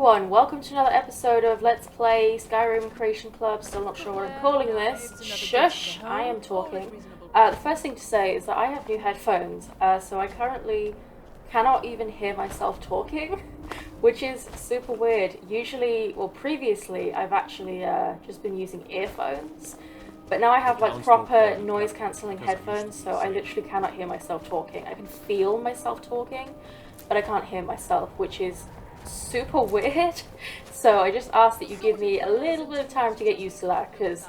everyone, welcome to another episode of Let's Play Skyrim Creation Club. Still not sure what I'm calling this. Shush, I am talking. The first thing to say is that I have new headphones, so I currently cannot even hear myself talking, which is super weird. Usually, well previously, I've actually just been using earphones, but now I have like proper noise cancelling headphones, so I literally cannot hear myself talking. I can feel myself talking, but I can't hear myself, which is super weird. So I just ask that you give me a little bit of time to get used to that, because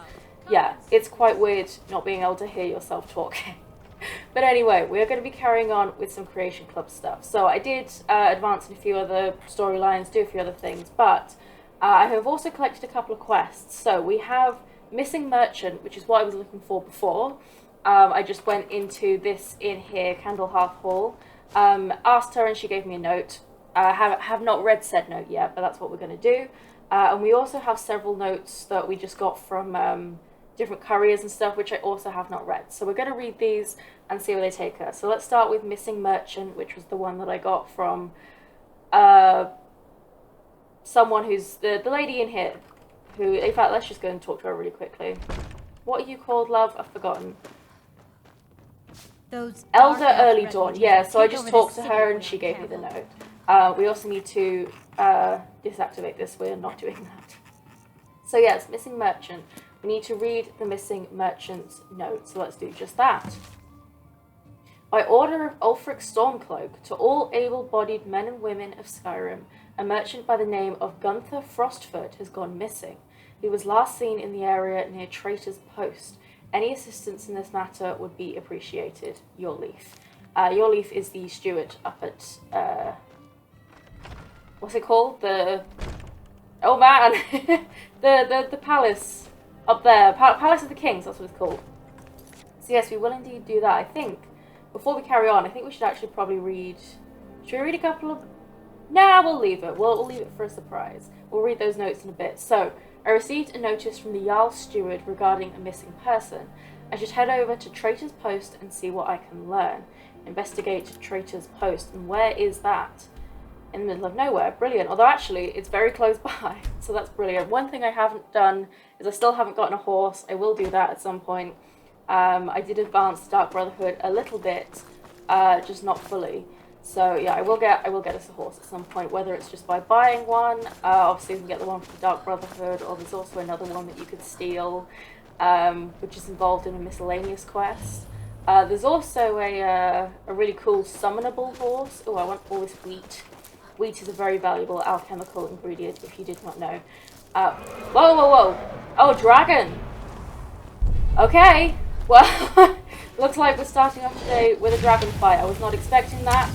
yeah, it's quite weird not being able to hear yourself talking. But anyway, we're going to be carrying on with some Creation Club stuff. So I did advance in a few other storylines, do a few other things, but I have also collected a couple of quests. So we have Missing Merchant, which is what I was looking for before. I just went into this in here, Candlehearth Hall, asked her and she gave me a note. I have not read said note yet, but that's what we're going to do. And we also have several notes that we just got from different couriers and stuff, which I also have not read. So we're going to read these and see where they take us. So let's start with Missing Merchant, which was the one that I got from someone who's the lady in here. Who, in fact, let's just go and talk to her really quickly. What are you called, love? I've forgotten. Elder Early Dawn. Yeah, so I just talked to her and she gave me the note. We also need to deactivate this. We're not doing that. So yes, Missing Merchant. We need to read the Missing Merchant's note. So let's do just that. By order of Ulfric Stormcloak, to all able-bodied men and women of Skyrim, a merchant by the name of Gunther Frostfoot has gone missing. He was last seen in the area near Traitor's Post. Any assistance in this matter would be appreciated. Yorleaf. Yorleaf is the steward up at what's it called? Oh man, the palace up there, Palace of the Kings. That's what it's called. So yes, we will indeed do that. I think before we carry on, I think we should actually probably read. Should we read a couple of? Nah, we'll leave it. We'll leave it for a surprise. We'll read those notes in a bit. So I received a notice from the Jarl's steward regarding a missing person. I should head over to Traitor's Post and see what I can learn. Investigate Traitor's Post, and where is that? In the middle of nowhere. Brilliant. Although actually it's very close by, so that's brilliant. One thing I haven't done is I still haven't gotten a horse. I will do that at some point. I did advance Dark Brotherhood a little bit, just not fully. So yeah, I will get us a horse at some point, whether it's just by buying one. Obviously you can get the one for the Dark Brotherhood, or there's also another one that you could steal, which is involved in a miscellaneous quest. There's also a really cool summonable horse. Oh, I want all this wheat. Wheat is a very valuable alchemical ingredient, if you did not know. Whoa! Oh, dragon! Okay, well, looks like we're starting off today with a dragon fight. I was not expecting that.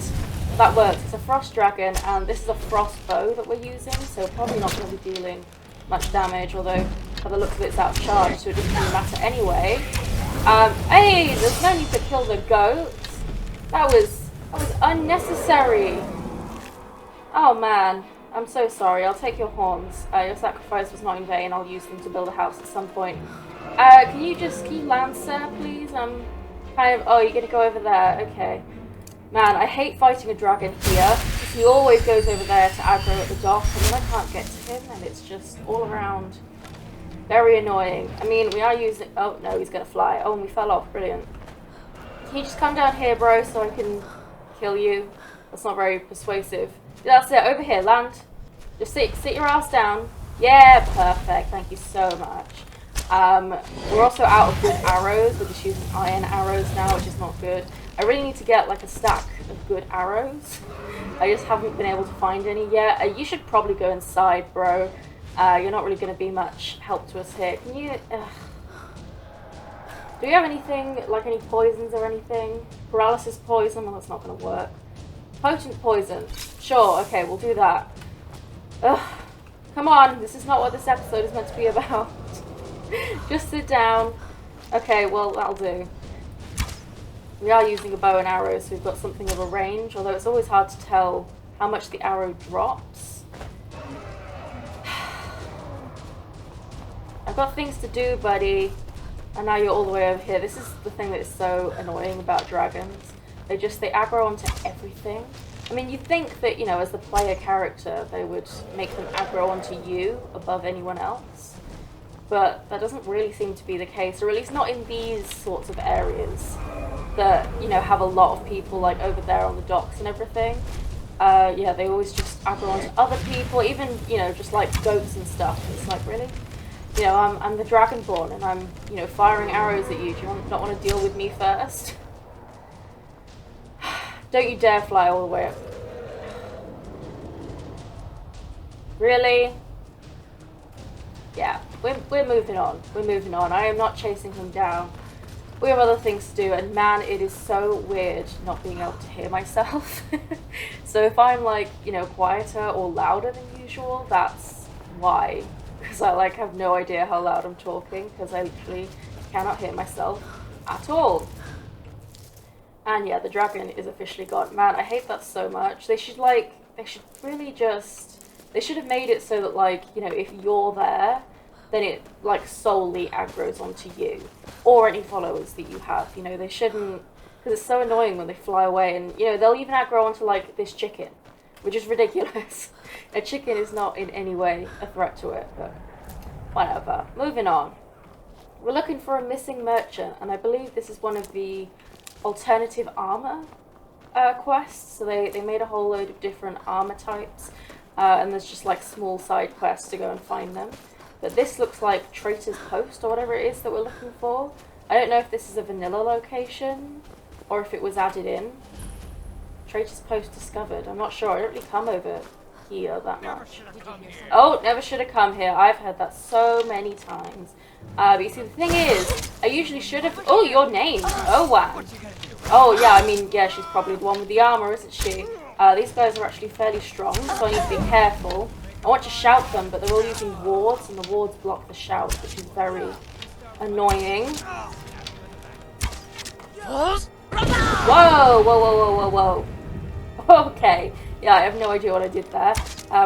That works. It's a frost dragon, and this is a frost bow that we're using, so probably not going to be dealing much damage, although by the looks of it, it's out of charge, so it doesn't really matter anyway. Hey, there's no need to kill the goats. That was unnecessary. Oh man, I'm so sorry. I'll take your horns. Your sacrifice was not in vain. I'll use them to build a house at some point. Can you land, sir, please? I'm kind of... Oh, you're going to go over there. Okay. Man, I hate fighting a dragon here, because he always goes over there to aggro at the dock, and then I can't get to him, and it's just all around very annoying. I mean, we are using... Oh, no, he's going to fly. Oh, and we fell off. Brilliant. Can you just come down here, bro, so I can kill you? That's not very persuasive. That's it, over here, land. Just sit your ass down. Yeah, perfect, thank you so much. We're also out of good arrows. We're just using iron arrows now, which is not good. I really need to get like a stack of good arrows. I just haven't been able to find any yet. You should probably go inside, bro. You're not really going to be much help to us here. Can you... Do you have anything, like any poisons or anything? Paralysis poison? Well, that's not going to work. Potent poison. Sure, okay, we'll do that. Ugh. Come on, this is not what this episode is meant to be about. Just sit down. Okay, well, that'll do. We are using a bow and arrow, so we've got something of a range, although it's always hard to tell how much the arrow drops. I've got things to do, buddy. And now you're all the way over here. This is the thing that is so annoying about dragons. They aggro onto everything. I mean, you'd think that, you know, as the player character, they would make them aggro onto you above anyone else. But that doesn't really seem to be the case, or at least not in these sorts of areas that, you know, have a lot of people, like over there on the docks and everything. Yeah, they always just aggro onto other people, even, you know, just like goats and stuff. It's like, really? You know, I'm the Dragonborn, and I'm, you know, firing arrows at you. Do you not want to deal with me first? Don't you dare fly all the way up. Really? Yeah, we're moving on. We're moving on. I am not chasing him down. We have other things to do, and man, it is so weird not being able to hear myself. So if I'm like, you know, quieter or louder than usual, that's why. Because I like have no idea how loud I'm talking, because I literally cannot hear myself at all. And yeah, the dragon is officially gone. Man, I hate that so much. They should really just, they should have made it so that, like, you know, if you're there, then it, like, solely aggroes onto you. Or any followers that you have, you know, they shouldn't, because it's so annoying when they fly away, and, you know, they'll even aggro onto, like, this chicken, which is ridiculous. A chicken is not in any way a threat to it, but whatever. Moving on. We're looking for a missing merchant, and I believe this is one of the alternative armor quests. So they made a whole load of different armor types, and there's just like small side quests to go and find them. But this looks like Traitor's Post or whatever it is that we're looking for. I don't know if this is a vanilla location or if it was added in. Traitor's Post discovered. I'm not sure. I don't really come over here that much. Oh, never should have come here. I've heard that so many times. But you see, the thing is, I usually should have... Oh, your name. Oh, wow. Oh, yeah, I mean, yeah, she's probably the one with the armor, isn't she? These guys are actually fairly strong, so I need to be careful. I want to shout them, but they're all using wards, and the wards block the shout, which is very annoying. Whoa, whoa, whoa, whoa, whoa, whoa. Okay. Yeah, I have no idea what I did there.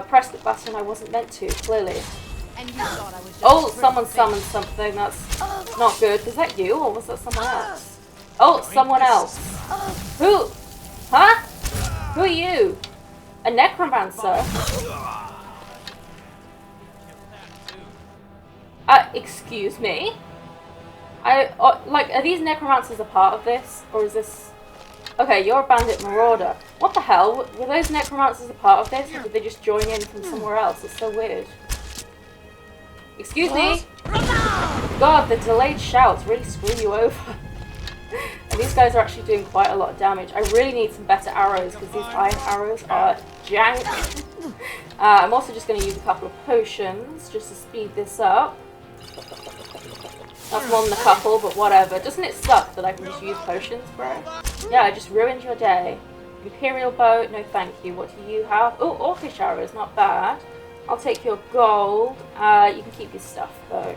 Press the button I wasn't meant to, clearly. Oh, someone summoned something. That's not good. Was that you, or was that someone else? Oh, someone else. Who? Huh? Who are you? A necromancer? Excuse me? Like, are these necromancers a part of this? Or is this... Okay, you're a bandit marauder. What the hell? Were those necromancers a part of this, or did they just join in from somewhere else? It's so weird. Excuse me? God, the delayed shouts really screw you over. And these guys are actually doing quite a lot of damage. I really need some better arrows, because these iron arrows are jank. I'm also just going to use a couple of potions, just to speed this up. That's more than a couple, but whatever. Doesn't it suck that I can just use potions, bro? Yeah, I just ruined your day. Imperial bow, no thank you. What do you have? Oh, orcish arrows, not bad. I'll take your gold. You can keep your stuff, though.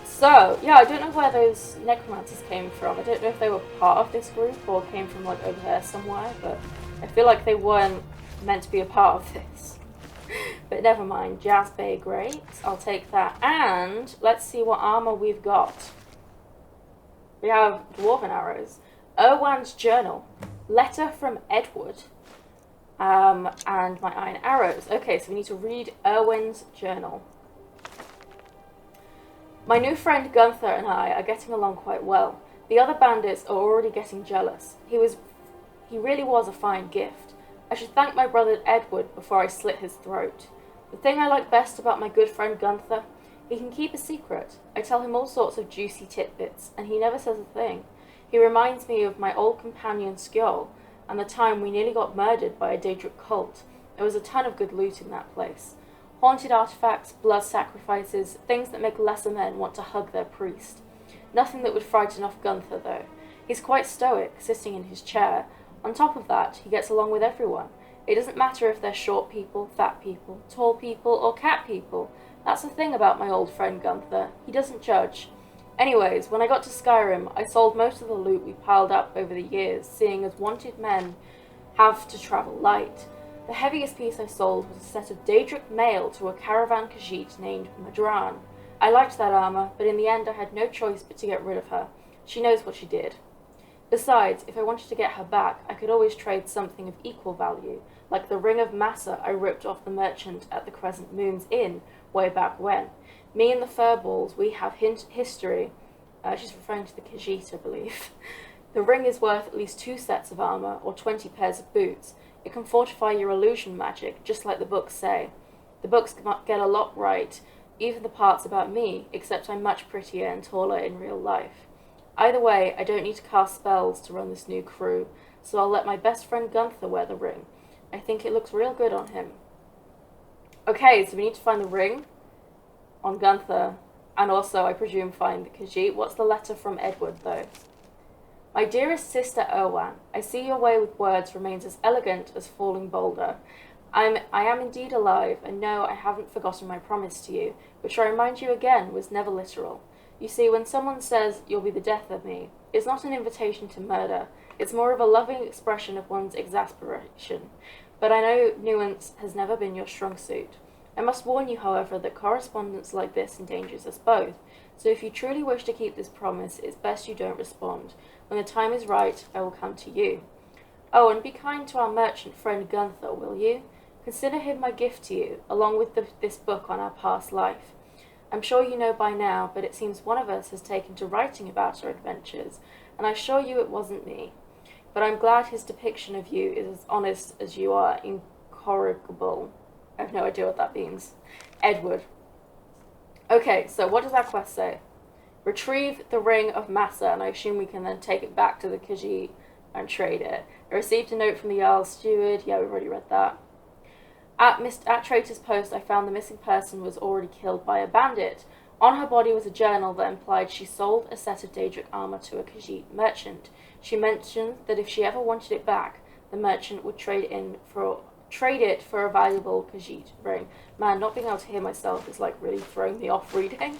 So, yeah, I don't know where those necromancers came from. I don't know if they were part of this group or came from, like, over there somewhere, but I feel like they weren't meant to be a part of this. But never mind. Jazz Bay, great. I'll take that. And let's see what armor we've got. We have dwarven arrows. Erwan's journal. Letter from Edward. And my iron arrows. Okay, so we need to read Erwin's journal. My new friend Gunther and I are getting along quite well. The other bandits are already getting jealous. He really was a fine gift. I should thank my brother Edward before I slit his throat. The thing I like best about my good friend Gunther, he can keep a secret. I tell him all sorts of juicy tidbits, and he never says a thing. He reminds me of my old companion Skjold, and the time we nearly got murdered by a Daedric cult. There was a ton of good loot in that place. Haunted artifacts, blood sacrifices, things that make lesser men want to hug their priest. Nothing that would frighten off Gunther, though. He's quite stoic, sitting in his chair. On top of that, he gets along with everyone. It doesn't matter if they're short people, fat people, tall people, or cat people. That's the thing about my old friend Gunther. He doesn't judge. Anyways, when I got to Skyrim, I sold most of the loot we piled up over the years, seeing as wanted men have to travel light. The heaviest piece I sold was a set of Daedric mail to a caravan Khajiit named Madran. I liked that armor, but in the end I had no choice but to get rid of her. She knows what she did. Besides, if I wanted to get her back, I could always trade something of equal value. like the ring of Massa I ripped off the merchant at the Crescent Moon's Inn way back when. Me and the furballs, we have history. She's referring to the Khajiit, I believe. The ring is worth at least 2 sets of armor or 20 pairs of boots. It can fortify your illusion magic, just like the books say. The books get a lot right, even the parts about me, except I'm much prettier and taller in real life. Either way, I don't need to cast spells to run this new crew, so I'll let my best friend Gunther wear the ring. I think it looks real good on him. Okay, so we need to find the ring on Gunther, and also, I presume, find the Khajiit. What's the letter from Edward, though? My dearest sister Erwan, I see your way with words remains as elegant as falling boulder. I am indeed alive, and no, I haven't forgotten my promise to you, which I remind you again was never literal. You see, when someone says, you'll be the death of me, it's not an invitation to murder. It's more of a loving expression of one's exasperation. But I know nuance has never been your strong suit. I must warn you, however, that correspondence like this endangers us both. So if you truly wish to keep this promise, it's best you don't respond. When the time is right, I will come to you. Oh, and be kind to our merchant friend Gunther, will you? Consider him my gift to you, along with this book on our past life. I'm sure you know by now, but it seems one of us has taken to writing about our adventures, and I assure you it wasn't me. But I'm glad his depiction of you is as honest as you are incorrigible. I have no idea what that means. Edward. Okay, so what does our quest say? Retrieve the ring of Massa, and I assume we can then take it back to the Khajiit and trade it. I received a note from the Jarl's steward. Yeah, we've already read that. At Traitor's Post, I found the missing person was already killed by a bandit. On her body was a journal that implied she sold a set of Daedric armor to a Khajiit merchant. She mentioned that if she ever wanted it back, the merchant would trade it for a valuable Khajiit ring. Man, not being able to hear myself is like really throwing me off reading.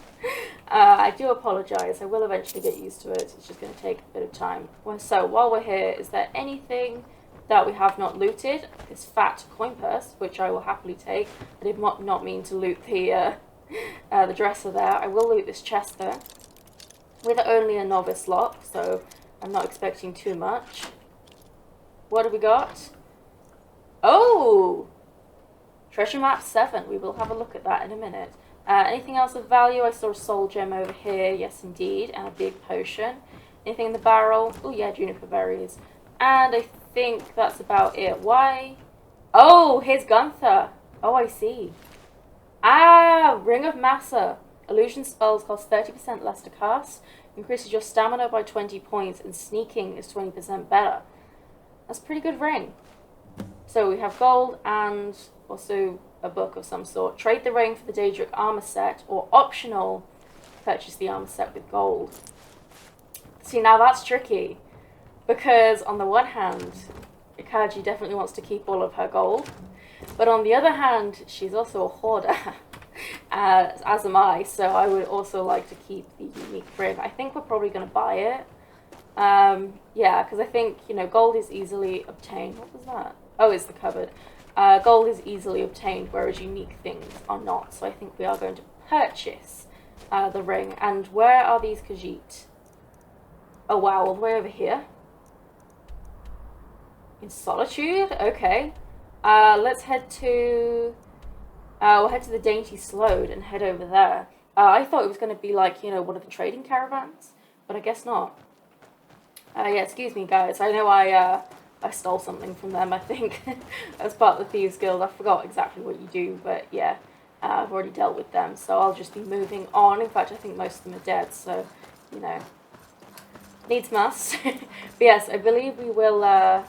I do apologise. I will eventually get used to it. It's just going to take a bit of time. So while we're here, is there anything that we have not looted? This fat coin purse, which I will happily take. I did not mean to loot the dresser there. I will loot this chest though, with only a novice lock, so I'm not expecting too much. What have we got? Oh! Treasure map 7. We will have a look at that in a minute. Anything else of value? I saw a soul gem over here. Yes, indeed. And a big potion. Anything in the barrel? Oh, yeah, juniper berries. And I think that's about it. Why? Oh, here's Gunther. Oh, I see. Ah, Ring of Massa. Illusion spells cost 30% less to cast. Increases your stamina by 20 points. And sneaking is 20% better. That's a pretty good ring. So we have gold and also a book of some sort. Trade the ring for the Daedric armor set, or optional, purchase the armor set with gold. See, now that's tricky, because on the one hand, Ikaji definitely wants to keep all of her gold, but on the other hand, she's also a hoarder, as am I, so I would also like to keep the unique ring. I think we're probably going to buy it. Yeah, because I think, you know, gold is easily obtained. What was that? Oh, it's the cupboard. Gold is easily obtained, whereas unique things are not. So I think we are going to purchase the ring. And where are these Khajiit? Oh, wow, all the way over here. In Solitude? Okay. Let's head to... we'll head to the Dainty Slode and head over there. I thought it was going to be like, you know, one of the trading caravans, but I guess not. Yeah, excuse me, guys. I know I stole something from them, I think, as part of the Thieves Guild. I forgot exactly what you do, but yeah, I've already dealt with them, so I'll just be moving on. In fact, I think most of them are dead, so, you know, needs must. But yes, I believe we will, what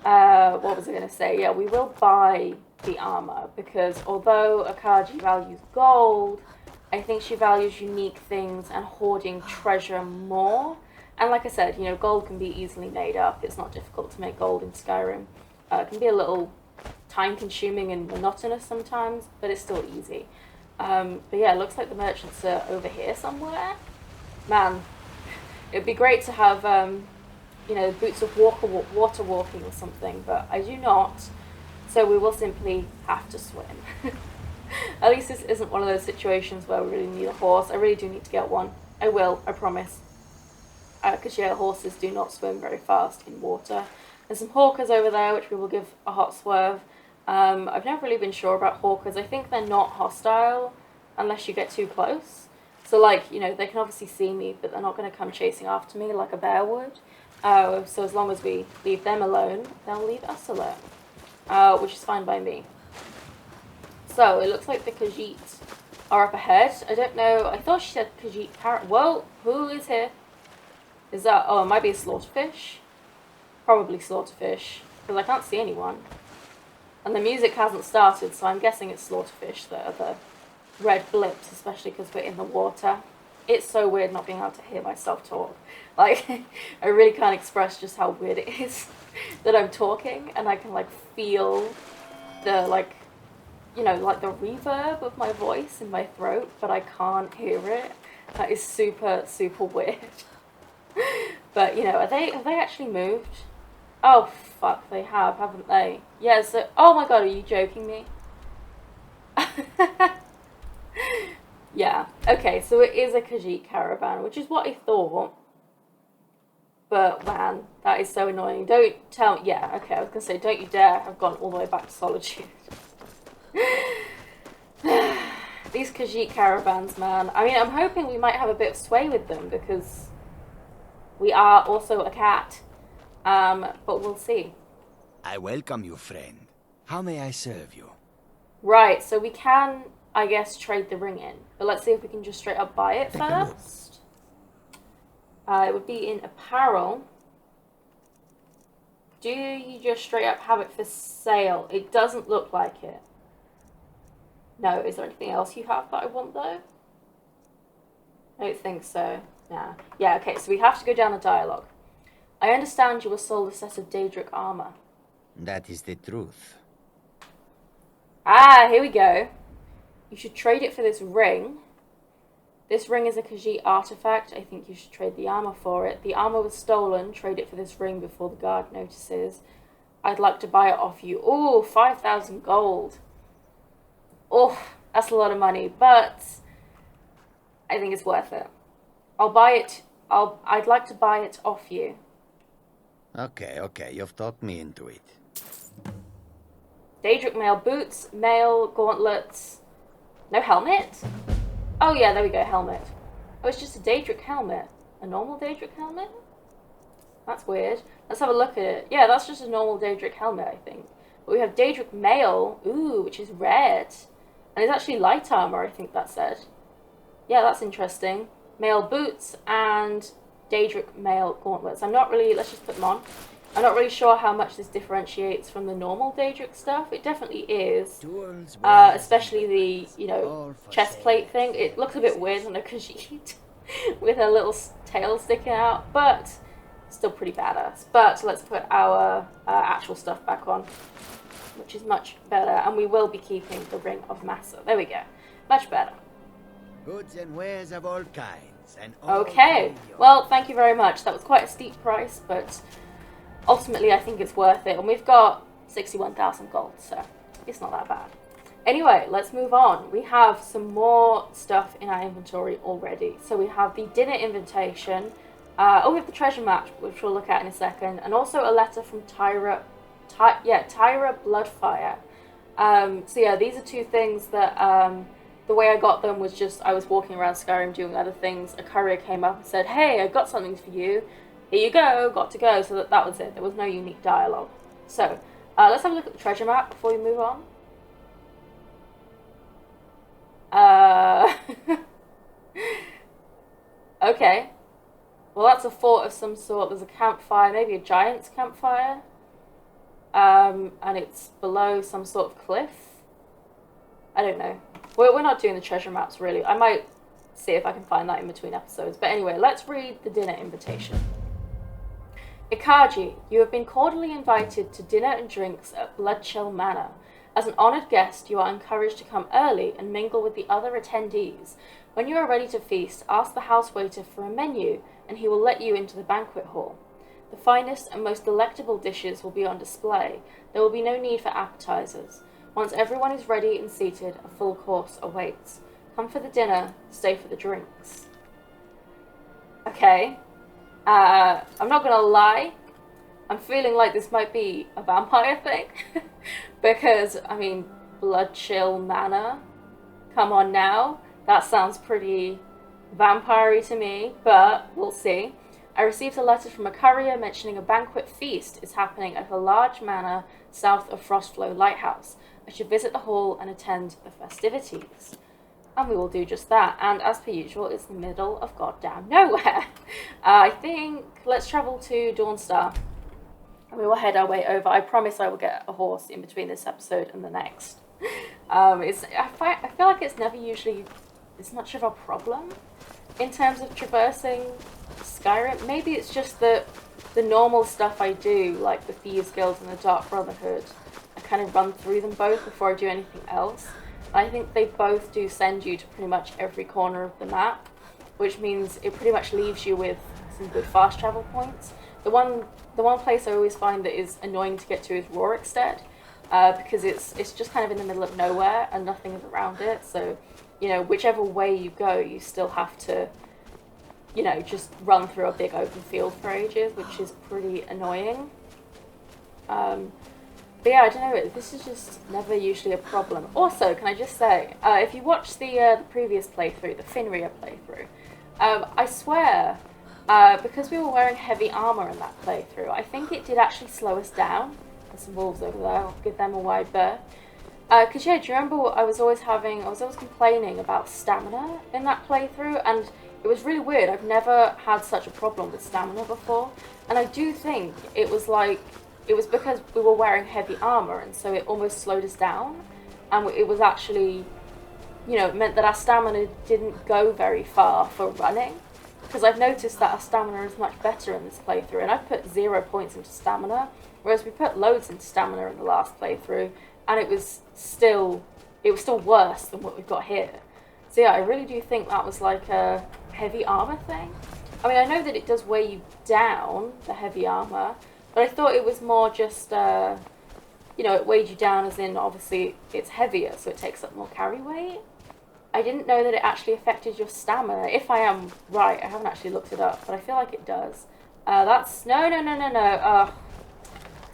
was I going to say? Yeah, we will buy the armor, because although Akaji values gold, I think she values unique things and hoarding treasure more. And like I said, you know, gold can be easily made up. It's not difficult to make gold in Skyrim. It can be a little time-consuming and monotonous sometimes, but it's still easy. But yeah, it looks like the merchants are over here somewhere. Man, it'd be great to have, you know, boots of water walking or something, but I do not. So we will simply have to swim. At least this isn't one of those situations where we really need a horse. I really do need to get one. I will, I promise. Because yeah, horses do not swim very fast in water. There's some hawkers over there, which we will give a hot swerve. I've never really been sure about hawkers. I think they're not hostile unless you get too close. So, like, you know, they can obviously see me, but they're not going to come chasing after me like a bear would. So as long as we leave them alone, they'll leave us alone. Which is fine by me. So, it looks like the Khajiit are up ahead. I don't know. I thought she said Khajiit carrot. Whoa, who is here? Is that... Oh, it might be a slaughterfish. Probably slaughterfish. Because I can't see anyone. And the music hasn't started, so I'm guessing it's slaughterfish that are the red blips, especially because we're in the water. It's so weird not being able to hear myself talk. Like, I really can't express just how weird it is that I'm talking, and I can, like, feel the, like, you know, like the reverb of my voice in my throat, but I can't hear it. That is super, super weird. But, you know, have they actually moved? Oh, fuck, they have, haven't they? Yeah, so, oh my god, are you joking me? Yeah, okay, so it is a Khajiit caravan, which is what I thought. But, man, that is so annoying. Don't tell me, yeah, okay, I was gonna say, don't you dare have gone all the way back to Solitude. These Khajiit caravans, man. I mean, I'm hoping we might have a bit of sway with them, because we are also a cat. But we'll see. I welcome you, friend. How may I serve you? Right, so we can, I guess, trade the ring in. But let's see if we can just straight up buy it first. It would be in apparel. Do you just straight up have it for sale? It doesn't look like it. No, is there anything else you have that I want, though? I don't think so. Nah. Yeah, okay, so we have to go down a dialogue. I understand you were sold a set of Daedric armor. That is the truth. Ah, here we go. You should trade it for this ring. This ring is a Khajiit artifact. I think you should trade the armor for it. The armor was stolen. Trade it for this ring before the guard notices. I'd like to buy it off you. Ooh, 5,000 gold. Oh, that's a lot of money, but I think it's worth it. I'll buy it. I'd like to buy it off you. Okay, you've talked me into it. Daedric mail boots, mail gauntlets. No helmet? Oh yeah, there we go, helmet. Oh, it's just a Daedric helmet. A normal Daedric helmet? That's weird. Let's have a look at it. Yeah, that's just a normal Daedric helmet, I think. But we have Daedric mail, ooh, which is red. And it's actually light armor, I think that said. Yeah, that's interesting. Mail boots and Daedric mail gauntlets. I'm not really, let's just put them on. I'm not really sure how much this differentiates from the normal Daedric stuff. It definitely is. Especially the, you know, chest plate thing. It looks a bit weird on a Khajiit with a little tail sticking out, but still pretty badass. But let's put our actual stuff back on, which is much better. And we will be keeping the Ring of Massa. There we go. Much better. Goods and wares of all kinds. And all okay. Well, thank you very much. That was quite a steep price, but ultimately I think it's worth it. And we've got 61,000 gold, so it's not that bad. Anyway, let's move on. We have some more stuff in our inventory already. So we have the dinner invitation. We have the treasure map, which we'll look at in a second. And also a letter from Tyra Bloodfire. So yeah, these are two things that... the way I got them was just, I was walking around Skyrim doing other things. A courier came up and said, hey, I got something for you. Here you go, got to go. So that was it. There was no unique dialogue. So, let's have a look at the treasure map before we move on. Okay. Well, that's a fort of some sort. There's a campfire, maybe a giant's campfire. And it's below some sort of cliff. I don't know. We're not doing the treasure maps, really. I might see if I can find that in between episodes. But anyway, let's read the dinner invitation. Ikaji, you have been cordially invited to dinner and drinks at Bloodchill Manor. As an honoured guest, you are encouraged to come early and mingle with the other attendees. When you are ready to feast, ask the house waiter for a menu, and he will let you into the banquet hall. The finest and most delectable dishes will be on display. There will be no need for appetizers. Once everyone is ready and seated, a full course awaits. Come for the dinner, stay for the drinks. Okay. I'm not gonna lie. I'm feeling like this might be a vampire thing. Because, I mean, Blood Chill Manor. Come on now. That sounds pretty vampire-y to me, but we'll see. I received a letter from a courier mentioning a banquet feast is happening at a large manor south of Frostflow Lighthouse. I should visit the hall and attend the festivities. And we will do just that. And as per usual, it's the middle of goddamn nowhere. I think let's travel to Dawnstar. And we will head our way over. I promise I will get a horse in between this episode and the next. I feel like it's never usually as much of a problem in terms of traversing Skyrim. Maybe it's just that the normal stuff I do, like the Thieves Guild and the Dark Brotherhood, I kind of run through them both before I do anything else. I think they both do send you to pretty much every corner of the map, which means it pretty much leaves you with some good fast travel points. The one place I always find that is annoying to get to is Rorikstead, because it's just kind of in the middle of nowhere and nothing is around it. So, you know, whichever way you go, you still have to, you know, just run through a big open field for ages, which is pretty annoying. But yeah, I don't know, this is just never usually a problem. Also, can I just say, if you watched the previous playthrough, the Finria playthrough, I swear, because we were wearing heavy armour in that playthrough, I think it did actually slow us down. There's some wolves over there, I'll give them a wide berth. Because yeah, do you remember what I was always complaining about stamina in that playthrough, and it was really weird. I've never had such a problem with stamina before, and I do think it was because we were wearing heavy armor, and so it almost slowed us down, and it was actually, you know, it meant that our stamina didn't go very far for running, because I've noticed that our stamina is much better in this playthrough, and I've put 0 points into stamina, whereas we put loads into stamina in the last playthrough, and it was still worse than what we've got here. So yeah, I really do think that was like a heavy armor thing. I mean, I know that it does weigh you down, the heavy armor, but I thought it was more just, you know, it weighed you down as in, obviously, it's heavier, so it takes up more carry weight. I didn't know that it actually affected your stamina. If I am right, I haven't actually looked it up, but I feel like it does. No.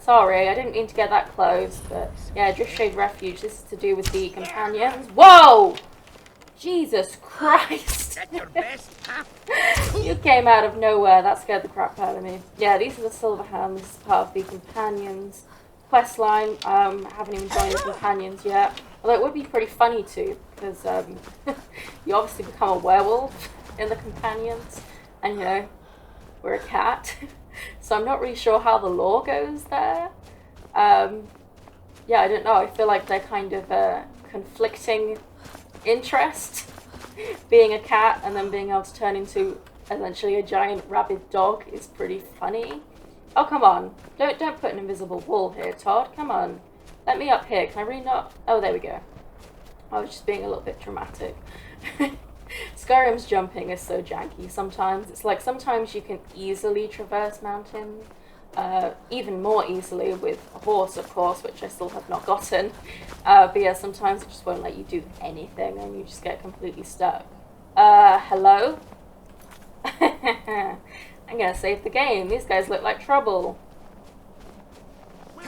Sorry, I didn't mean to get that close, but yeah, Driftshade Refuge, this is to do with the companions. Whoa! Jesus Christ! You came out of nowhere, that scared the crap out of me. Yeah, these are the Silver Hands, this is part of the companions questline. Haven't even joined the companions yet. Although it would be pretty funny too, because you obviously become a werewolf in the companions, and you know, we're a cat. So I'm not really sure how the lore goes there. Yeah, I don't know. I feel like they're kind of conflicting interest. Being a cat and then being able to turn into essentially a giant rabid dog is pretty funny. Oh, come on. Don't put an invisible wall here, Todd. Come on. Let me up here. Can I really not? Oh, there we go. I was just being a little bit dramatic. Skyrim's jumping is so janky sometimes. It's like sometimes you can easily traverse mountains, even more easily with a horse, of course, which I still have not gotten. But yeah, sometimes it just won't let you do anything and you just get completely stuck. Hello? I'm gonna save the game. These guys look like trouble.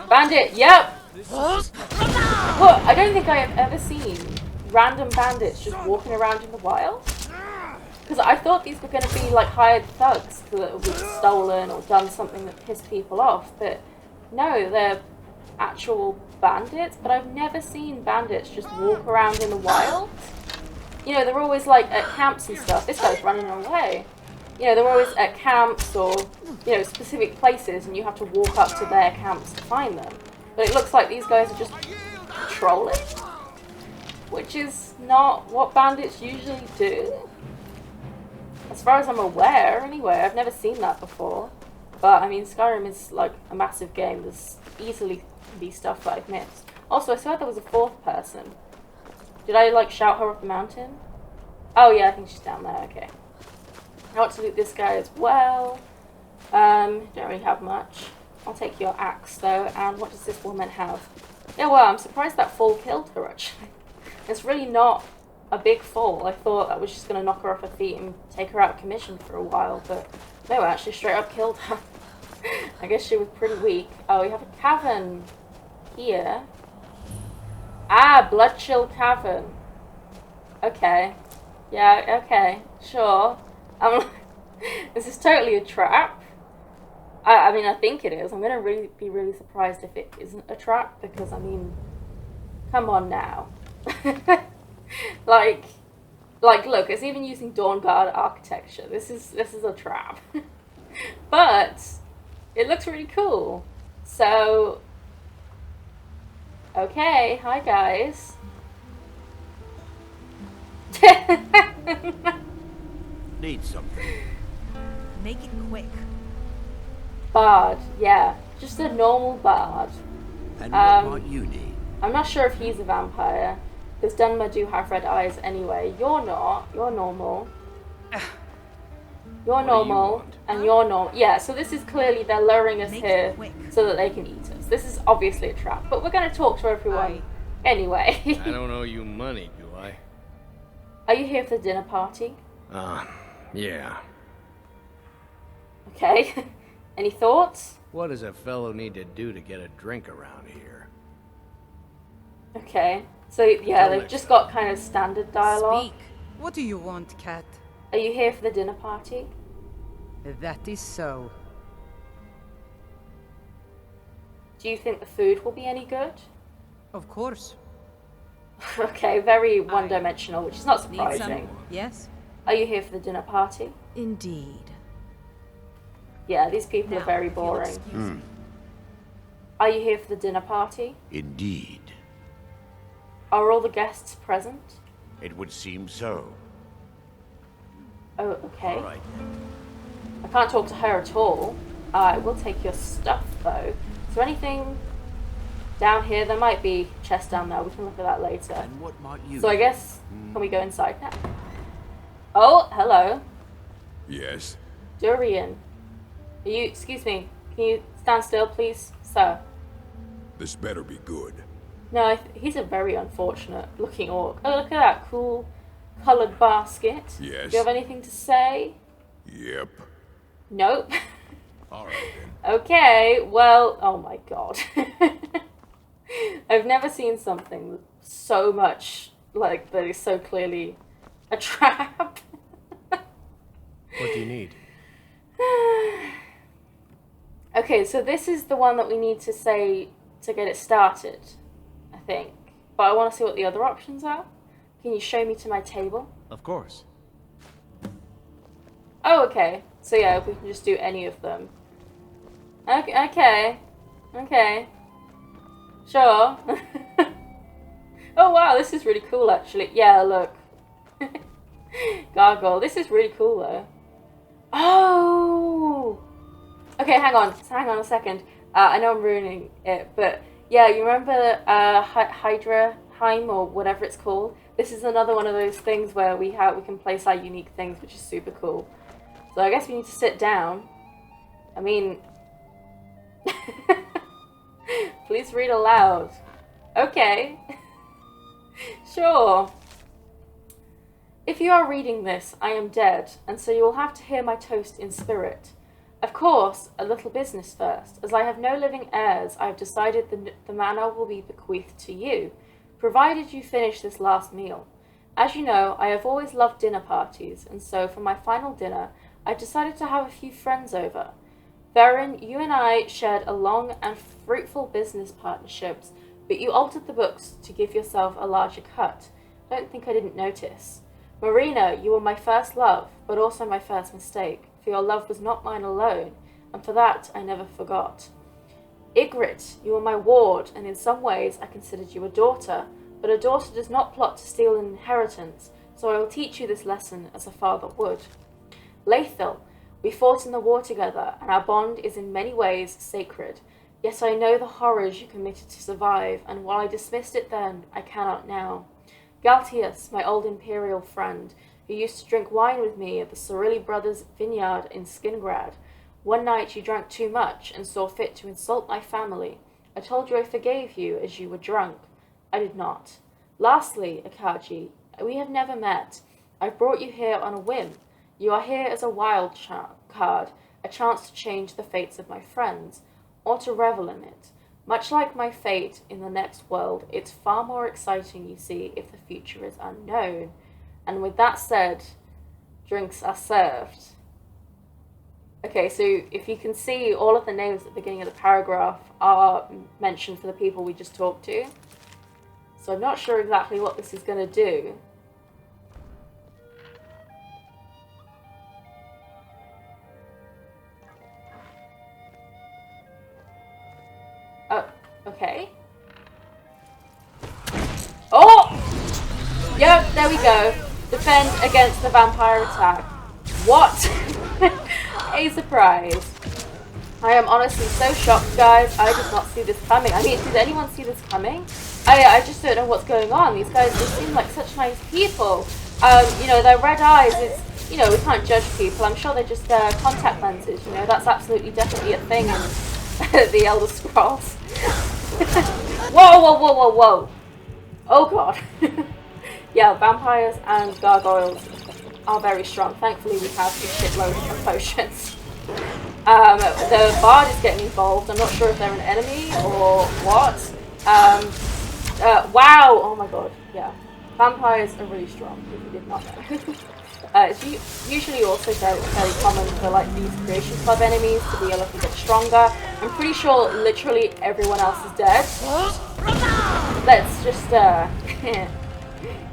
Bandit, yep! What? I don't think I have ever seen random bandits just walking around in the wild. Because I thought these were going to be like hired thugs that would be stolen or done something that pissed people off, but no, they're actual bandits. But I've never seen bandits just walk around in the wild. You know, they're always like at camps and stuff. This guy's running away. You know, they're always at camps or, you know, specific places, and you have to walk up to their camps to find them. But it looks like these guys are just patrolling, which is not what bandits usually do. As far as I'm aware, anyway. I've never seen that before. But, I mean, Skyrim is, like, a massive game. There's easily be stuff that I've missed. Also, I swear there was a fourth person. Did I, like, shout her off the mountain? Oh, yeah, I think she's down there. Okay. I want to loot this guy as well. Don't really have much. I'll take your axe, though. And what does this woman have? Yeah, well, I'm surprised that fall killed her, actually. It's really not a big fall. I thought that was just going to knock her off her feet and take her out of commission for a while, but no, it actually straight up killed her. I guess she was pretty weak. Oh, we have a cavern here. Ah, Blood Chill Cavern. Okay. Yeah, okay. Sure. This is totally a trap. I mean, I think it is. I'm gonna be really surprised if it isn't a trap, because, I mean, come on now. like, look, it's even using Dawnguard architecture. This is a trap. But it looks really cool. So, okay, hi guys. Need something. Make it quick. Bard, yeah, just a normal bard. And what might you need? I'm not sure if he's a vampire, because Dunmer do have red eyes anyway. You're not. You're normal. You're normal, and you're normal. Yeah, so this is clearly they're luring us here so that they can eat us. This is obviously a trap, but we're going to talk to everyone anyway. I don't owe you money, do I? Are you here for the dinner party? Yeah. Okay. Any thoughts? What does a fellow need to do to get a drink around here? Okay. So, yeah, they've just got kind of standard dialogue. Speak. What do you want, cat? Are you here for the dinner party? That is so. Do you think the food will be any good? Of course. Okay, very one-dimensional, which is not Need some? surprising. Yes? Are you here for the dinner party? Indeed. Yeah, these people are very if you'll boring. excuse me. Are you here for the dinner party? Indeed. Are all the guests present? It would seem so. Oh, okay. All right. I can't talk to her at all. I will take your stuff, though. Is there anything down here? There might be a chest down there. We can look at that later. And what might you So I guess, can we go inside now? Oh, hello. Yes. Durian. Are you, excuse me, can you stand still, please, sir? This better be good. No, he's a very unfortunate looking orc. Oh, look at that cool coloured basket. Yes. Do you have anything to say? Yep. Nope. All right then. Okay, well, oh my god. I've never seen something so much like that is so clearly a trap. What do you need? Okay, so this is the one that we need to say to get it started, I think. But I want to see what the other options are. Can you show me to my table? Of course. Oh, okay. So yeah, we can just do any of them. Okay. Okay. Sure. Oh wow, this is really cool actually. Yeah, look. Gargoyle. This is really cool though. Oh! Okay, hang on a second. I know I'm ruining it, but yeah, you remember Hydraheim or whatever it's called? This is another one of those things where we can place our unique things, which is super cool. So I guess we need to sit down. I mean, please read aloud. Okay. Sure. If you are reading this, I am dead, and so you will have to hear my toast in spirit. Of course, a little business first. As I have no living heirs, I have decided the manor will be bequeathed to you, provided you finish this last meal. As you know, I have always loved dinner parties, and so for my final dinner, I decided to have a few friends over. Varen, you and I shared a long and fruitful business partnerships, but you altered the books to give yourself a larger cut. Don't think I didn't notice. Marina, you were my first love, but also my first mistake, for your love was not mine alone, and for that I never forgot. Ygritte, you were my ward, and in some ways I considered you a daughter, but a daughter does not plot to steal an inheritance, so I will teach you this lesson as a father would. Laethil, we fought in the war together, and our bond is in many ways sacred, yet I know the horrors you committed to survive, and while I dismissed it then, I cannot now. Galtius, my old imperial friend, who used to drink wine with me at the Sorilli brothers' vineyard in Skingrad. One night you drank too much and saw fit to insult my family. I told you I forgave you as you were drunk. I did not. Lastly, Akaji, we have never met. I've brought you here on a whim. You are here as a wild card, a chance to change the fates of my friends, or to revel in it. Much like my fate in the next world, it's far more exciting, you see, if the future is unknown. And with that said, drinks are served. Okay, so if you can see, all of the names at the beginning of the paragraph are mentioned for the people we just talked to. So I'm not sure exactly what this is going to do. Oh, okay. Oh! Yep, there we go. Defend against the vampire attack. What? A surprise. I am honestly so shocked, guys. I did not see this coming. I mean, did anyone see this coming? I just don't know what's going on. These guys, they seem like such nice people. You know, their red eyes, it's, you know, we can't judge people. I'm sure they're just contact lenses, you know. That's absolutely definitely a thing in the Elder Scrolls. Whoa, whoa, whoa, whoa, whoa. Oh, God. Yeah, vampires and gargoyles are very strong. Thankfully, we have a shitload of potions. The bard is getting involved. I'm not sure if they're an enemy or what. Wow! Oh my god, yeah. Vampires are really strong, if you did not know. It's usually also very common for like these Creation Club enemies to be a little bit stronger. I'm pretty sure literally everyone else is dead. Let's just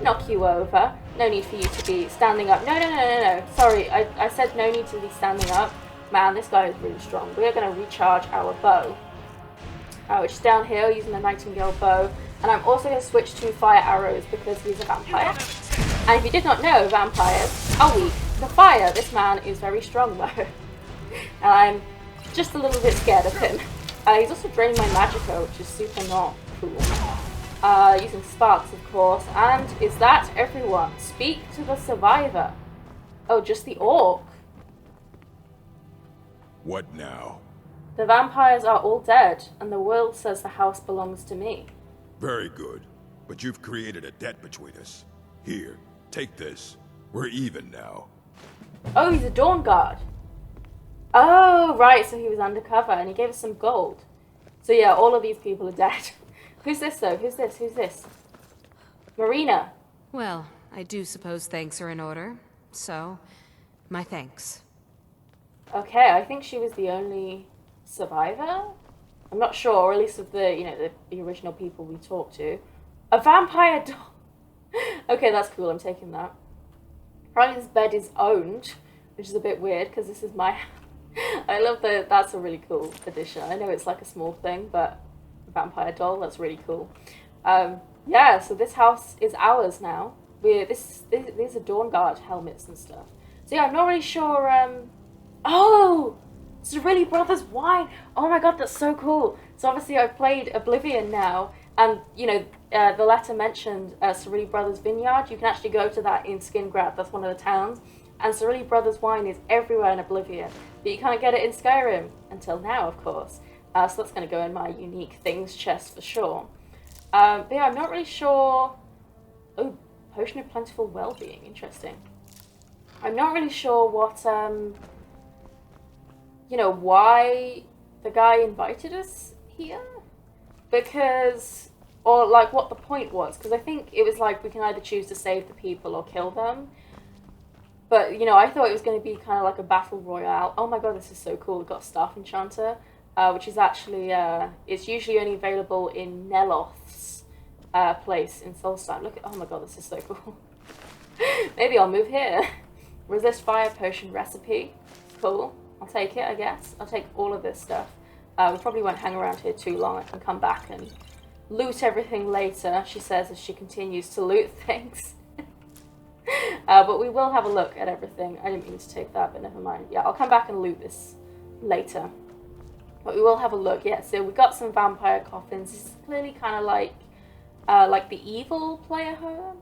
knock you over. No need for you to be standing up. No. Sorry, I said no need to be standing up. Man, this guy is really strong. We are going to recharge our bow. Which is down here using the Nightingale bow. And I'm also going to switch to fire arrows because he's a vampire. And if you did not know, vampires are weak to fire. This man is very strong though. And I'm just a little bit scared of him. He's also draining my magicka, which is super not cool. Using sparks, of course. And is that everyone? Speak to the survivor. Oh, just the orc. What now? The vampires are all dead, and the world says the house belongs to me. Very good. But you've created a debt between us. Here, take this. We're even now. Oh, he's a Dawn Guard. Oh, right, so he was undercover, and he gave us some gold. So yeah, all of these people are dead. Who's this, though? Who's this? Marina. Well, I do suppose thanks are in order. So, my thanks. Okay, I think she was the only survivor. I'm not sure, or at least of the, you know, the original people we talked to. A vampire doll. Okay, that's cool. I'm taking that. Apparently, this bed is owned, which is a bit weird because this is my. I love that. That's a really cool addition. I know it's like a small thing, but a vampire doll. That's really cool. Yeah. So this house is ours now. These are Dawn Guard helmets and stuff. So yeah, I'm not really sure. Oh, Cirelli Brothers wine. Oh my god, that's so cool. So obviously I've played Oblivion now, and you know the letter mentioned Cirelli Brothers Vineyard. You can actually go to that in Skingrad. That's one of the towns. And Cirelli Brothers wine is everywhere in Oblivion, but you can't get it in Skyrim until now, of course. So that's going to go in my unique things chest for sure. But yeah, I'm not really sure. Oh, Potion of Plentiful Wellbeing. Interesting. I'm not really sure what you know, why the guy invited us here, because, or like what the point was, because I think it was like we can either choose to save the people or kill them. But, you know, I thought it was going to be kind of like a battle royale. Oh my god, this is so cool. We've got Staff Enchanter, which is actually, it's usually only available in Neloth's place in Solstheim. Look at, oh my god, this is so cool. Maybe I'll move here. Resist Fire Potion Recipe. Cool. I'll take it, I guess. I'll take all of this stuff. We probably won't hang around here too long. I can come back and loot everything later, she says as she continues to loot things. But we will have a look at everything. I didn't mean to take that, but never mind. Yeah, I'll come back and loot this later. But we will have a look. Yeah, so we got some vampire coffins. This is clearly kind of like the evil player home,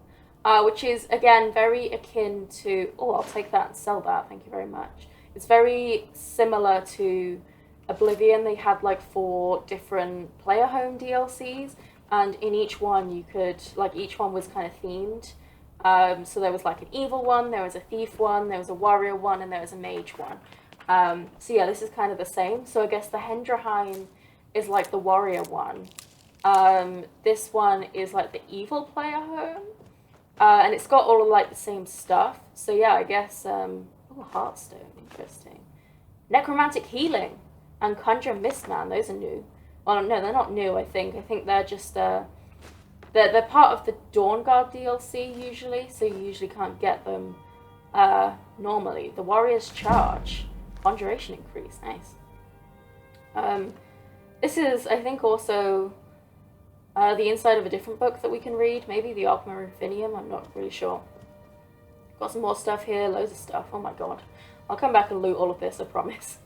which is, again, very akin to... Oh, I'll take that and sell that. Thank you very much. It's very similar to Oblivion. They had like 4 different player home DLCs, and in each one you could, like, each one was kind of themed. So there was like an evil one, there was a thief one, there was a warrior one, and there was a mage one. So yeah, this is kind of the same. So I guess the Hendraheim is like the warrior one. This one is like the evil player home. And it's got all of like the same stuff. So yeah, I guess, oh, Heartstone, interesting. Necromantic Healing and Conjure Mistman, those are new. Well, no, they're not new, I think. I think they're just, they're part of the Dawnguard DLC usually, so you usually can't get them normally. The Warrior's Charge, Conjuration Increase, nice. This is, I think, also the inside of a different book that we can read, maybe the Ogma Infinium, I'm not really sure. Got some more stuff here, loads of stuff, oh my god. I'll come back and loot all of this, I promise.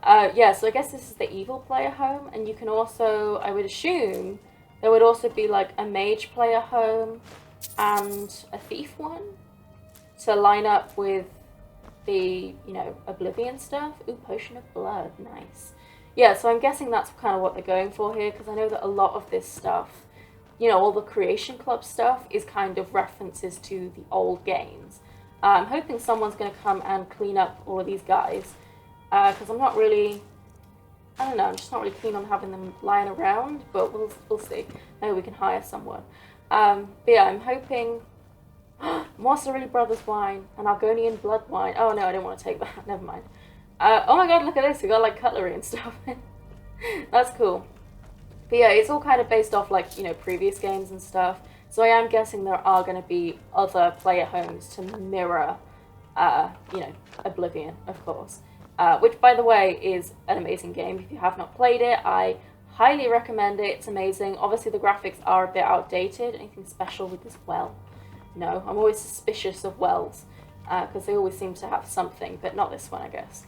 Yeah, so I guess this is the evil player home, and you can also, I would assume, there would also be like a mage player home and a thief one to line up with the, you know, Oblivion stuff. Ooh, Potion of Blood, nice. Yeah, so I'm guessing that's kind of what they're going for here, because I know that a lot of this stuff, you know, all the Creation Club stuff is kind of references to the old games. I'm hoping someone's going to come and clean up all of these guys, because I'm not really, I don't know, I'm just not really keen on having them lying around, but we'll see. Maybe we can hire someone. But yeah, I'm hoping Morcery Brothers wine and Argonian blood wine. Oh no, I don't want to take that, never mind. Oh my god, look at this, we got like cutlery and stuff. That's cool. But yeah, it's all kind of based off like, you know, previous games and stuff. So I am guessing there are going to be other player homes to mirror, you know, Oblivion, of course. Which, by the way, is an amazing game. If you have not played it, I highly recommend it. It's amazing. Obviously, the graphics are a bit outdated. Anything special with this well? No, I'm always suspicious of wells, because they always seem to have something, but not this one, I guess.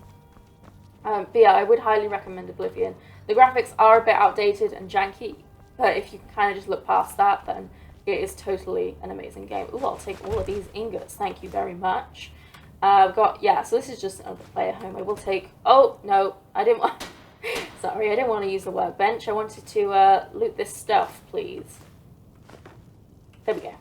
But yeah, I would highly recommend Oblivion. The graphics are a bit outdated and janky, but if you can kind of just look past that, then it is totally an amazing game. Ooh, I'll take all of these ingots. Thank you very much. I've got, yeah, so this is just another player home. I will take, oh, no, I didn't want, sorry, I didn't want to use the workbench. I wanted to loot this stuff, please. There we go.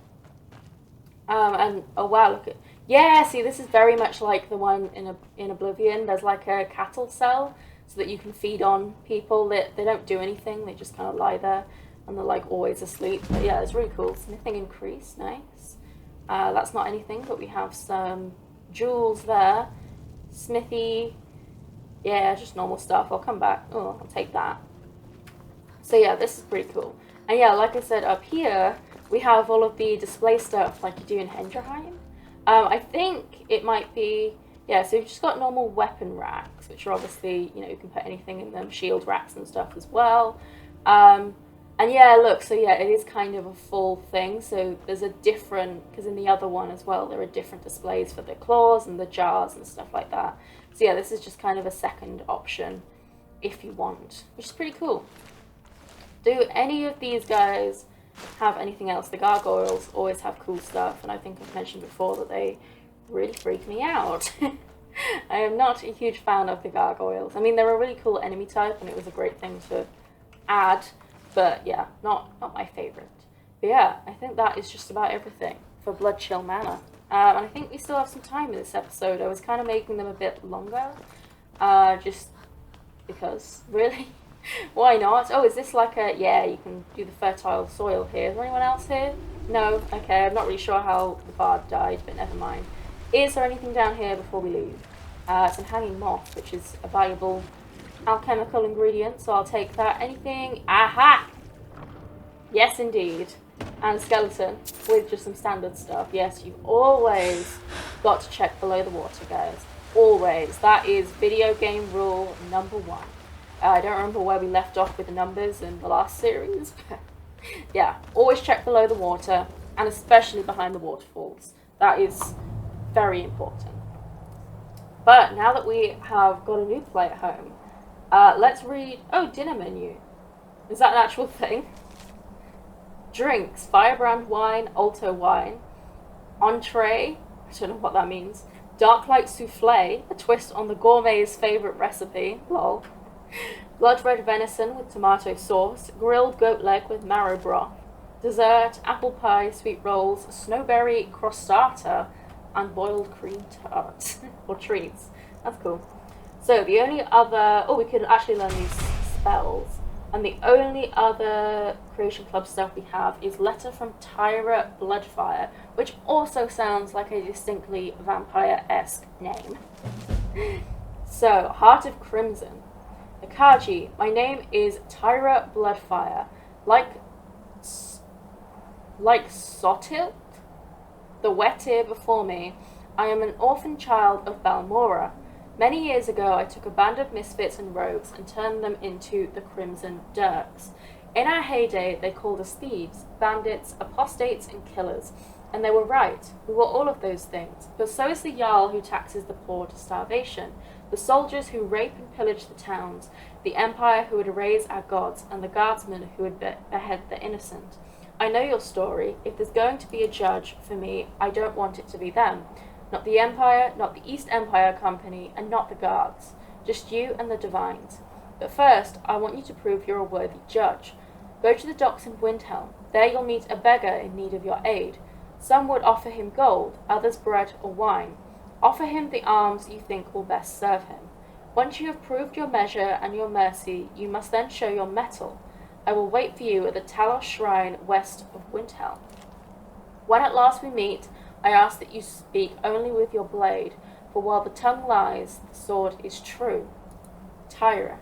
And, oh wow, look at, yeah, see, this is very much like the one in Oblivion. There's like a cattle cell so that you can feed on people. They don't do anything, they just kind of lie there and they're like always asleep. But yeah, it's really cool. Smithing increase, nice. That's not anything, but we have some jewels there. Smithy, yeah, just normal stuff. I'll come back. Oh, I'll take that. So yeah, this is pretty cool. And yeah, like I said, up here we have all of the display stuff like you do in Hendraheim. I think it might be, yeah, so you've just got normal weapon racks, which are obviously, you know, you can put anything in them, shield racks and stuff as well. And yeah, look, so yeah, it is kind of a full thing. So there's a different, because in the other one as well, there are different displays for the claws and the jars and stuff like that. So yeah, this is just kind of a second option if you want, which is pretty cool. Do any of these guys have anything else? The gargoyles always have cool stuff, and I think I've mentioned before that they really freak me out. I am not a huge fan of the gargoyles. I mean, they're a really cool enemy type, and it was a great thing to add. But yeah, not my favourite. But yeah, I think that is just about everything for Bloodchill Manor. And I think we still have some time in this episode. I was kind of making them a bit longer. Just because, really? Why not? Oh, is this like a... Yeah, you can do the fertile soil here. Is there anyone else here? No? Okay, I'm not really sure how the bard died, but never mind. Is there anything down here before we leave? Some hanging moth, which is a valuable alchemical ingredient, so I'll take that. Anything? Aha! Yes, indeed. And a skeleton with just some standard stuff. Yes, you've always got to check below the water, guys. Always. That is video game rule number 1. I don't remember where we left off with the numbers in the last series, but yeah, always check below the water, and especially behind the waterfalls. That is very important. But now that we have got a new play at home, let's read... Oh, dinner menu. Is that an actual thing? Drinks. Firebrand wine, Alto wine. Entree. I don't know what that means. Darklight souffle. A twist on the gourmet's favourite recipe. Lol. Blood red venison with tomato sauce. Grilled goat leg with marrow broth. Dessert. Apple pie, sweet rolls. Snowberry crostata. And boiled cream tart. Or treats. That's cool. So the only other... Oh, we could actually learn these spells. And the only other Creation Club stuff we have is Letter from Tyra Bloodfire, which also sounds like a distinctly vampire-esque name. So, Heart of Crimson. Akaji, my name is Tyra Bloodfire. Like Sotilt, the wettear before me, I am an orphan child of Balmora. Many years ago, I took a band of misfits and rogues and turned them into the Crimson Dirks. In our heyday, they called us thieves, bandits, apostates, and killers. And they were right. We were all of those things. But so is the Jarl who taxes the poor to starvation, the soldiers who rape and pillage the towns, the Empire who would erase our gods, and the guardsmen who would behead the innocent. I know your story. If there's going to be a judge for me, I don't want it to be them. Not the Empire, not the East Empire Company, and not the guards. Just you and the Divines. But first, I want you to prove you're a worthy judge. Go to the docks in Windhelm. There you'll meet a beggar in need of your aid. Some would offer him gold, others bread or wine. Offer him the alms you think will best serve him. Once you have proved your measure and your mercy, you must then show your mettle. I will wait for you at the Talos Shrine west of Windhelm. When at last we meet, I ask that you speak only with your blade, for while the tongue lies, the sword is true. Tyra.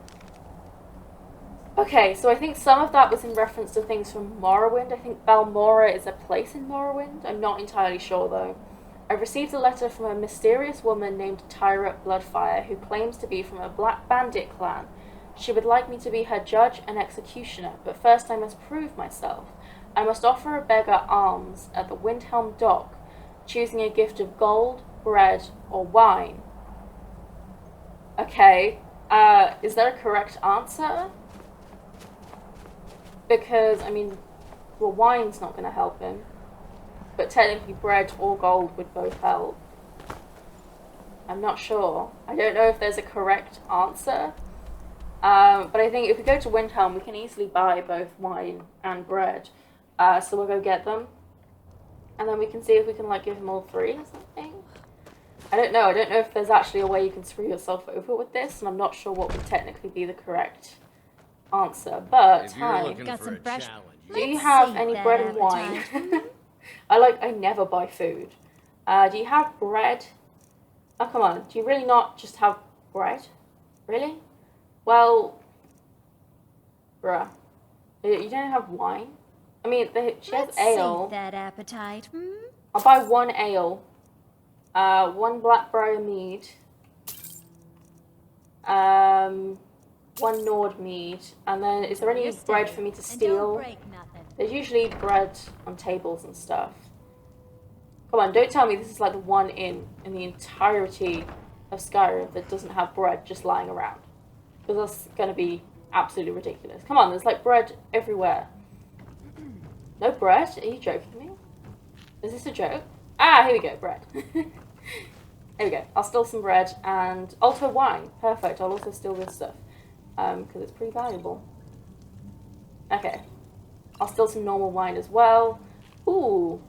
Okay, so I think some of that was in reference to things from Morrowind. I think Balmora is a place in Morrowind. I'm not entirely sure, though. I received a letter from a mysterious woman named Tyra Bloodfire, who claims to be from a Black Bandit clan. She would like me to be her judge and executioner, but first I must prove myself. I must offer a beggar alms at the Windhelm dock, choosing a gift of gold, bread, or wine. Okay, is that a correct answer? Because, I mean, well, wine's not going to help him. But technically bread or gold would both help. I'm not sure. I don't know if there's a correct answer. But I think if we go to Windhelm, we can easily buy both wine and bread. So we'll go get them. And then we can see if we can, like, give him all three or something. I don't know. I don't know if there's actually a way you can screw yourself over with this. And I'm not sure what would technically be the correct answer. But, If you're hi. looking Got for some a fresh- challenge, Do you Let's have save any that bread and wine? appetite. I never buy food. Do you have bread? Oh, come on. Do you really not just have bread? Really? Well, bruh. You don't have wine? I mean, she has Let's ale. save that appetite. I'll buy one ale. One Blackbriar mead. One Nord mead. And then, is there any You're bread steady. for me to And don't steal? break nothing. There's usually bread on tables and stuff. Come on, don't tell me this is like the one in the entirety of Skyrim that doesn't have bread just lying around. Because that's going to be absolutely ridiculous. Come on, there's like bread everywhere. No bread? Are you joking me? Is this a joke? Ah, here we go, bread. Here we go. I'll steal some bread and also wine. Perfect. I'll also steal this stuff. Because it's pretty valuable. Okay. I'll steal some normal wine as well. Ooh.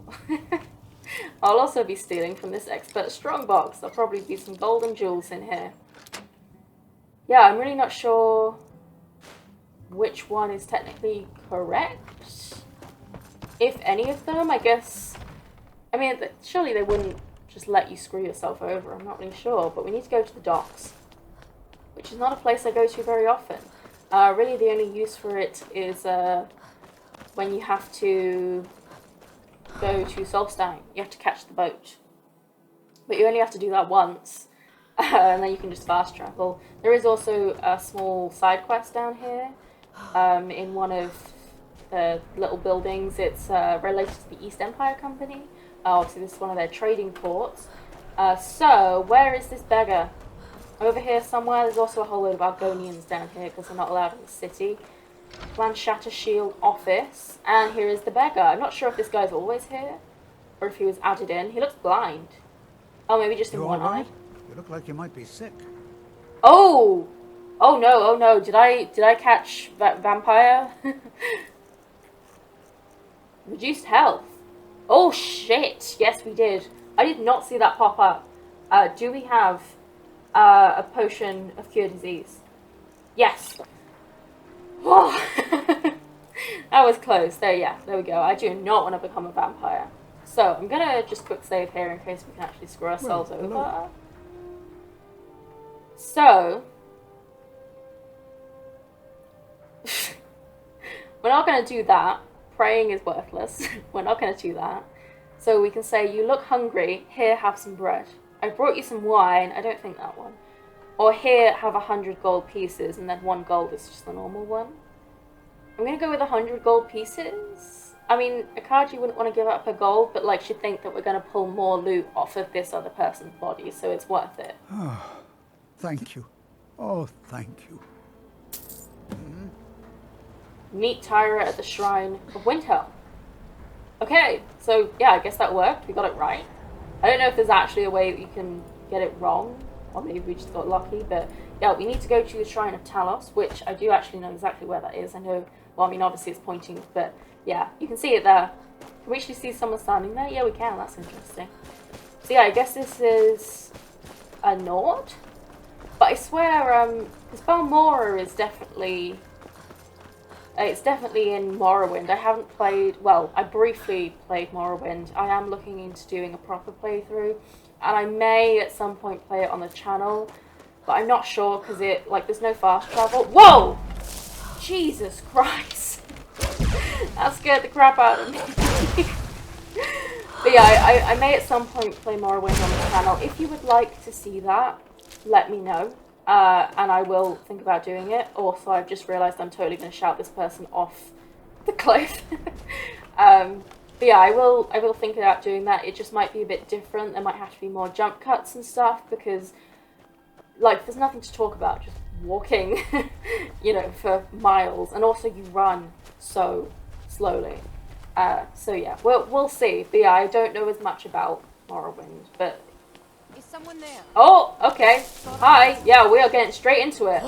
I'll also be stealing from this expert strongbox. There'll probably be some golden jewels in here. Yeah, I'm really not sure which one is technically correct. If any of them, I guess. I mean, surely they wouldn't just let you screw yourself over. I'm not really sure. But we need to go to the docks, which is not a place I go to very often. Really, the only use for it is when you have to go to Solstein. You have to catch the boat. But you only have to do that once. And then you can just fast travel. There is also a small side quest down here. In one of the little buildings. It's related to the East Empire Company. Obviously, this is one of their trading ports. So, where is this beggar? Over here somewhere. There's also a whole load of Argonians down here because they're not allowed in the city. Clan Shattershield office. And here is the beggar. I'm not sure if this guy's always here or if he was added in. He looks blind. Oh, maybe just in You one all eye. right? You look like you might be sick. Oh! Oh no, oh no. Did I catch that vampire? Reduced health. Oh shit. Yes, we did. I did not see that pop up. Do we have a potion of cure disease. Yes. Oh. That was close. There we go. I do not want to become a vampire. So I'm gonna just quick save here in case we can actually screw ourselves over. hello. So we're not gonna do that. Praying is worthless. We're not gonna do that. So we can say, you look hungry, here have some bread. I brought you some wine, I don't think that one. Or here have 100 gold pieces, and then 1 gold is just the normal one. I'm gonna go with 100 gold pieces. I mean, Akaji wouldn't want to give up her gold, but like she'd think that we're gonna pull more loot off of this other person's body, so it's worth it. Thank you. Oh, thank you. Meet Tyra at the Shrine of Windhelm. Okay, so yeah, I guess that worked. We got it right. I don't know if there's actually a way that you can get it wrong, or maybe we just got lucky, but yeah, we need to go to the Shrine of Talos, which I do actually know exactly where that is. I know, well, I mean, obviously it's pointing, but yeah, you can see it there. Can we actually see someone standing there? Yeah, we can. That's interesting. So yeah, I guess this is a Nord, but I swear, because Balmora is definitely... it's definitely in Morrowind. I haven't played... Well, I briefly played Morrowind. I am looking into doing a proper playthrough. And I may at some point play it on the channel. But I'm not sure because it... Like, there's no fast travel. Whoa! Jesus Christ. That scared the crap out of me. But yeah, I may at some point play Morrowind on the channel. If you would like to see that, let me know. And I will think about doing it. Also, I've just realised I'm totally going to shout this person off the cliff. But yeah, I will think about doing that. It just might be a bit different. There might have to be more jump cuts and stuff because, like, there's nothing to talk about. Just walking, you know, for miles, and also you run so slowly. So yeah, we'll see. But yeah, I don't know as much about Morrowind, but. Is someone there? Oh, okay. Hi. Yeah, we are getting straight into it.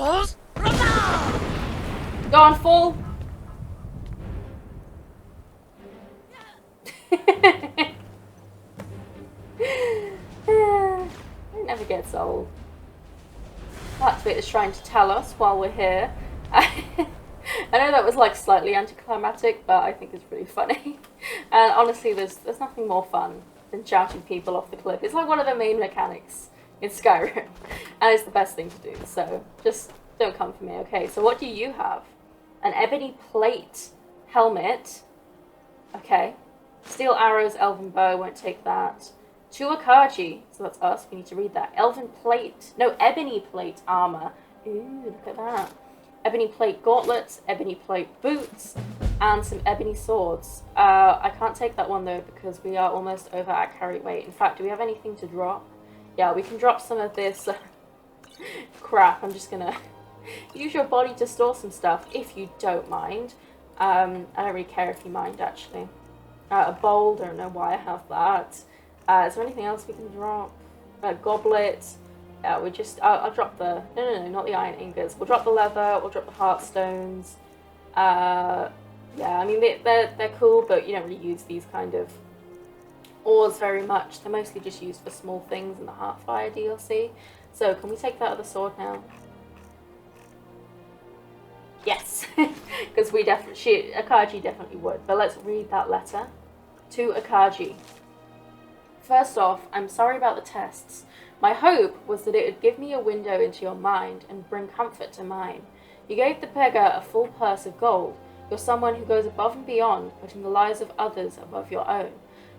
Go on, full. It never gets old. That's what it's trying to tell us while we're here. I know that was like slightly anticlimactic, but I think it's really funny. And honestly, there's nothing more fun than shouting people off the cliff. It's like one of the main mechanics in Skyrim, and it's the best thing to do, so just don't come for me. Okay, so what do you have? An ebony plate helmet. Okay. Steel arrows, elven bow, won't take that. 2 Akaji, so that's us, we need to read that. Elven plate, no, ebony plate armor. Ooh, look at that. Ebony plate gauntlets, ebony plate boots, and some ebony swords. I can't take that one though because we are almost over at carry weight. In fact, do we have anything to drop? Yeah, we can drop some of this crap. I'm just gonna use your body to store some stuff if you don't mind. I don't really care if you mind actually. A bowl, don't know why I have that. Is there anything else we can drop? A goblet. Yeah, we just, I'll drop the, no, not the iron ingots. We'll drop the leather, we'll drop the heartstones. Yeah, I mean, they're cool, but you don't really use these kind of ores very much. They're mostly just used for small things in the Heartfire DLC. So, can we take that other sword now? Yes, because Akaji definitely would. But let's read that letter to Akaji. First off, I'm sorry about the tests. My hope was that it would give me a window into your mind and bring comfort to mine. You gave the beggar a full purse of gold. You're someone who goes above and beyond, putting the lives of others above your own.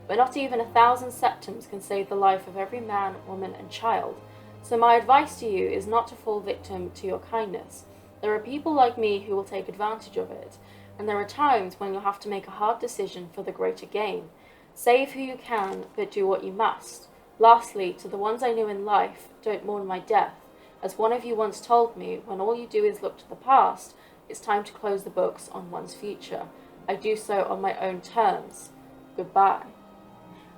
But not even 1,000 septims can save the life of every man, woman, and child. So my advice to you is not to fall victim to your kindness. There are people like me who will take advantage of it, and there are times when you'll have to make a hard decision for the greater gain. Save who you can, but do what you must. Lastly, to the ones I knew in life, don't mourn my death. As one of you once told me, when all you do is look to the past, it's time to close the books on one's future. I do so on my own terms. Goodbye.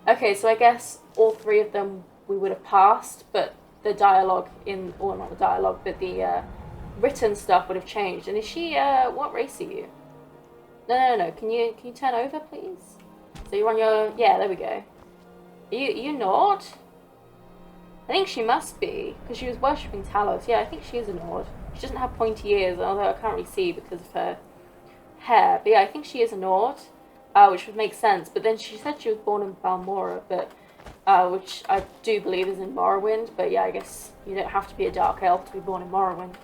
Okay, so I guess all 3 of them we would have passed, but the dialogue or not the dialogue, but the written stuff would have changed. And is she, what race are you? No. Can you turn over, please? So you're on your, yeah, there we go. Are you not? I think she must be, because she was worshipping Talos. Yeah, I think she is a Nord. She doesn't have pointy ears, although I can't really see because of her hair. But yeah, I think she is a Nord, which would make sense. But then she said she was born in Balmora, but which I do believe is in Morrowind. But yeah, I guess you don't have to be a Dark Elf to be born in Morrowind.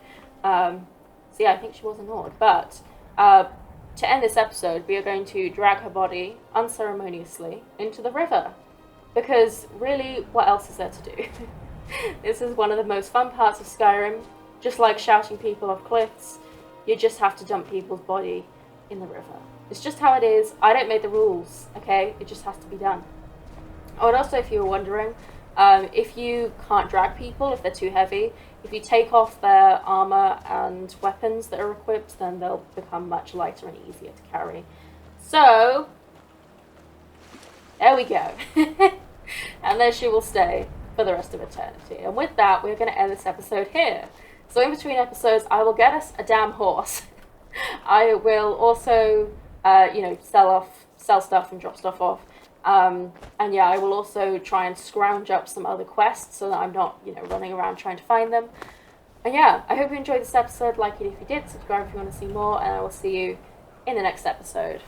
So yeah, I think she was a Nord. But to end this episode, we are going to drag her body unceremoniously into the river. Because really, what else is there to do? This is one of the most fun parts of Skyrim. Just like shouting people off cliffs, you just have to dump people's body in the river. It's just how it is. I don't make the rules, okay? It just has to be done. Oh, and also, if you were wondering, if you can't drag people, if they're too heavy, if you take off their armor and weapons that are equipped, then they'll become much lighter and easier to carry. So, there we go. And there she will stay for the rest of eternity. And with that, we're going to end this episode here. So in between episodes, I will get us a damn horse. I will also, sell stuff and drop stuff off. And yeah, I will also try and scrounge up some other quests so that I'm not, running around trying to find them. And yeah, I hope you enjoyed this episode. Like it if you did, subscribe if you want to see more, and I will see you in the next episode.